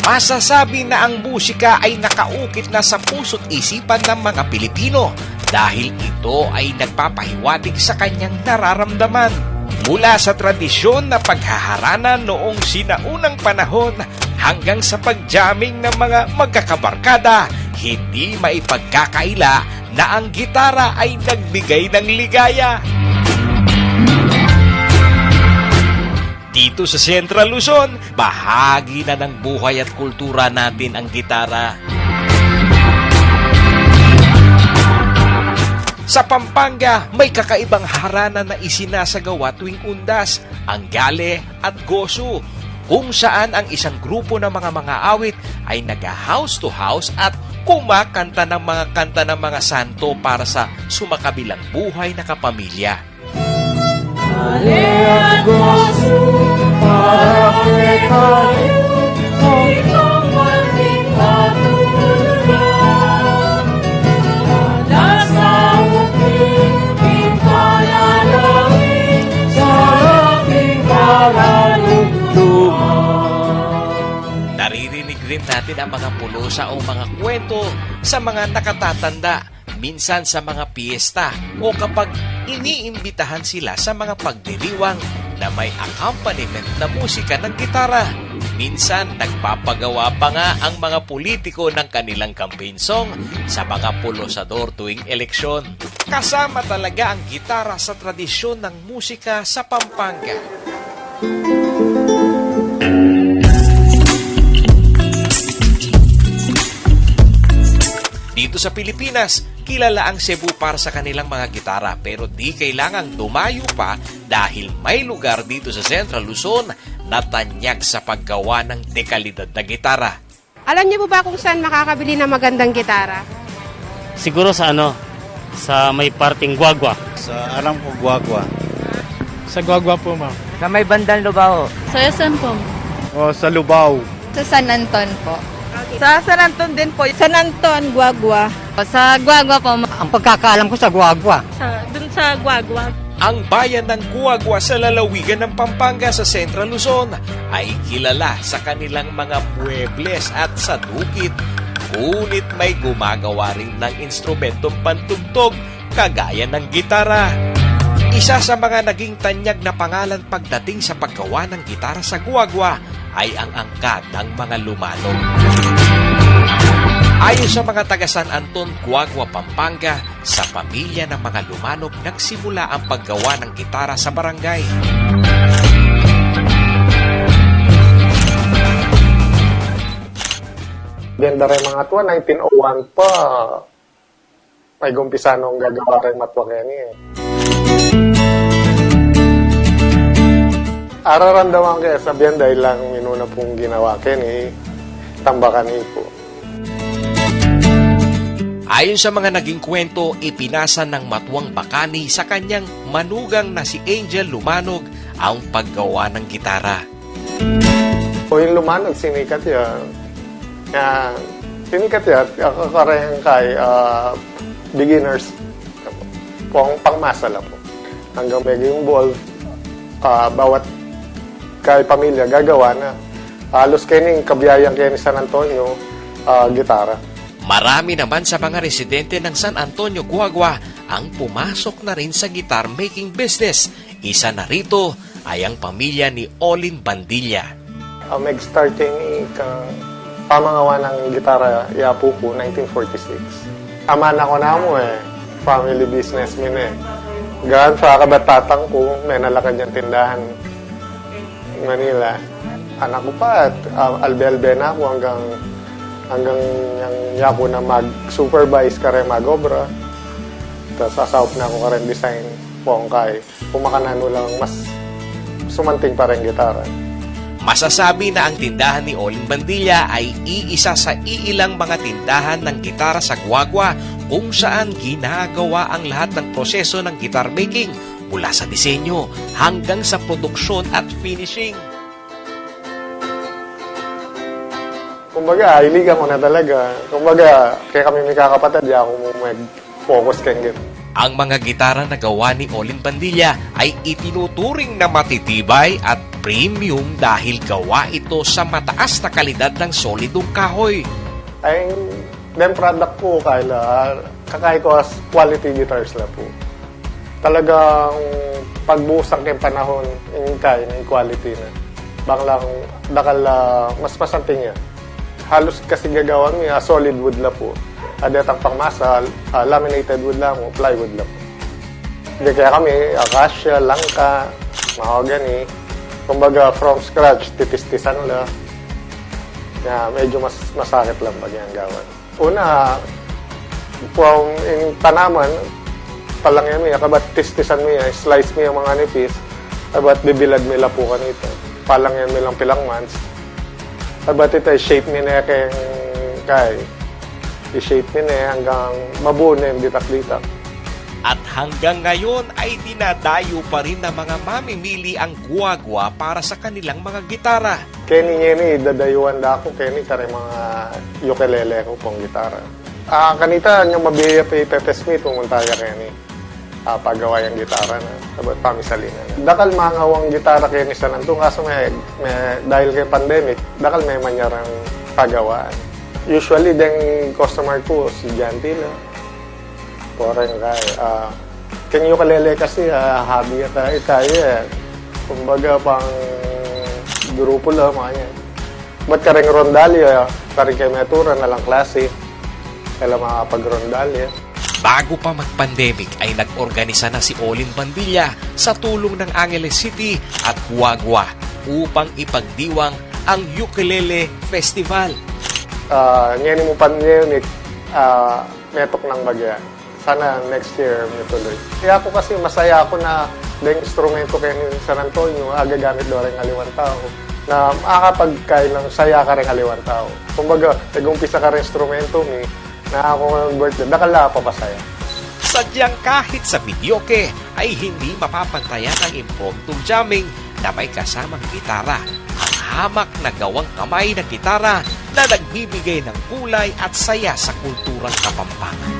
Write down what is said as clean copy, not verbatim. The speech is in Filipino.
Masasabi na ang musika ay nakaukit na sa puso't isipan ng mga Pilipino dahil ito ay nagpapahiwatig sa kanyang nararamdaman. Mula sa tradisyon na paghaharana noong sinaunang panahon hanggang sa pagjamming ng mga magkakabarkada, hindi maipagkakaila na ang gitara ay nagbigay ng ligaya. Dito sa Central Luzon, bahagi na ng buhay at kultura natin ang gitara. Sa Pampanga, may kakaibang harana na isinasagawa tuwing undas, ang gale at gosu, kung saan ang isang grupo ng mga awit ay naga-house to house at kumakanta ng mga kanta ng mga santo para sa sumakabilang buhay na kapamilya. Ale ang gosu para kay ikaw maging katulad. Wala sa upin, ikalalawin sa aking karalugtuman. Naririnig rin natin ang mga pulusa o mga kwento sa mga nakatatanda, minsan sa mga piyesta o kapag iniimbitahan sila sa mga pagdiriwang na may accompaniment na musika ng gitara. Minsan, nagpapagawa pa nga ang mga politiko ng kanilang campaign song sa mga pulusador tuwing eleksyon. Kasama talaga ang gitara sa tradisyon ng musika sa Pampanga. Dito sa Pilipinas, kilala ang Cebu para sa kanilang mga gitara pero di kailangang dumayo pa dahil may lugar dito sa Central Luzon na tanyag sa paggawa ng dekalidad na gitara. Alam niyo po ba kung saan makakabili ng magandang gitara? Siguro sa sa may parting Guagua. Sa alam ko Guagua. Sa Guagua po, ma'am. Sa may bandang Lubao. Sa SM po. O sa Lubao. Sa San Anton po. Sa San Anton din po. San Anton, Guagua. Sa Guagua po. Ang pagkakaalam ko sa Guagua. Dun sa Guagua. Ang bayan ng Guagua sa lalawigan ng Pampanga sa Central Luzon ay kilala sa kanilang mga puebles at sa dukit. Ngunit may gumagawa rin ng instrumentong pantugtog kagaya ng gitara. Isa sa mga naging tanyag na pangalan pagdating sa paggawa ng gitara sa Guagua ay ang angkat ng mga lumanong. Ayon sa mga taga San Anton, Guagua, Pampanga, sa pamilya ng mga lumanog nagsimula ang paggawa ng gitara sa barangay. Ganda rin mga tuwa, 1901 pa, may gumpisa nung gagawa rin matwa kani eh. Araramdaman kaya sabihan dahil lang minuna pong ginawa kani, tambakan po. Ayon sa mga naging kwento, ipinasa ng Matuwang Bacani sa kanyang manugang na si Angel Lumanog ang paggawa ng gitara. O yung lumanog, sinikat yan. Sinikat yan, kakarehang kay beginners, pangmasala po. Hanggang maging ball, bawat kay pamilya gagawa na. Halos kayo kabiyayang kayo ni San Antonio, gitara. Marami naman sa mga residente ng San Antonio, Guagua ang pumasok na rin sa guitar making business. Isa na rito ay ang pamilya ni Olin Bandilla. Mag-starting pamangawa ng gitara yapo ko 1946. Aman ako na mo family business min Gaan sa kabatatang ko, may nalakad yung tindahan Manila. Anak ko pa at albe-albe na ako hanggang yung yako na mag-supervise ka rin mag-obra. Tapos asawap na ako ka rin design po kay pumakanano lang mas sumanting pa rin gitara. Masasabi na ang tindahan ni Olin Bandilla ay iisa sa iilang mga tindahan ng gitara sa Guagua kung saan ginagawa ang lahat ng proseso ng guitar making mula sa disenyo hanggang sa produksyon at finishing. Kumbaga, iligan ko na talaga. Kumbaga, kaya kami may kakapatid, di ako mag-focus kang Ang mga gitara na gawa ni Olin Bandilla ay itinuturing na matitibay at Premium dahil gawa ito sa mataas na kalidad ng solidong kahoy. Ay, them product po, kakay ko as quality guitars la po. Talagang pagbusak ng panahon, yung quality na. Banglang, mas masanting niya. Halos kasi gagawan niya, solid wood la po. Adatang pangmasal, laminated wood lang mo, plywood la po. Hindi kaya kami, acacia, langka, mahogany. Kumbaga, from scratch, titistisan la. Kaya medyo masakit lang pag yan gawan. Una, from in tanaman, palang yan mo, kabat tistisan mo yan, slice mo yung mga nipis, kabat bibilad mo la po kanito. Palang yan mo lang pilang months. Kabat ito, shape mo na kay i-shape mo na hanggang mabuo na yung ditak-ditak. At hanggang ngayon ay dinadayo pa rin ng mga mamimili ang guagua para sa kanilang mga gitara. Kenny dadayuan da ako, Kenny, kare mga ukulele ko pong gitara. Kanita, yung mabiya pa itetest me, pumunta ka, Kenny. Pagawa yung gitara na, sabat pamisalina na. Dakal mangawang gitara, Kenny, sa nandun. Kaso dahil kay pandemic, dakal may manyarang pagawaan. Usually, yung customer ko, si Jantila. Poreng kaya. Kanya ukulele kasi, hobby tayo eh. Kumbaga, pang grupo lang, mga yan. Ba't ka rin rondalya? Karing kay metura na lang klase. Kaya makapag-rondalya. Bago pa mag-pandemic ay nag-organisa na si Olin Bandilla sa tulong ng Angeles City at Guagua upang ipagdiwang ang Ukulele Festival. Ngayon mo pandemic, metok ng bagya. Sana next year may tuloy. Kaya ako kasi masaya ako na yung instrumento kayo ni San Antonio, agagamit doon rin aliwan tao. Na makakapagkain ng saya ka rin aliwan tao. Kumbaga, nag-umpisa ka rin instrumento ni na ako ng birthday, nakala pa pasaya. Sadyang kahit sa videoke ay hindi mapapantayan ang impromptu jamming na may kasamang gitara. Ang hamak na gawang kamay na gitara na nagbibigay ng kulay at saya sa kulturang Kapampangan.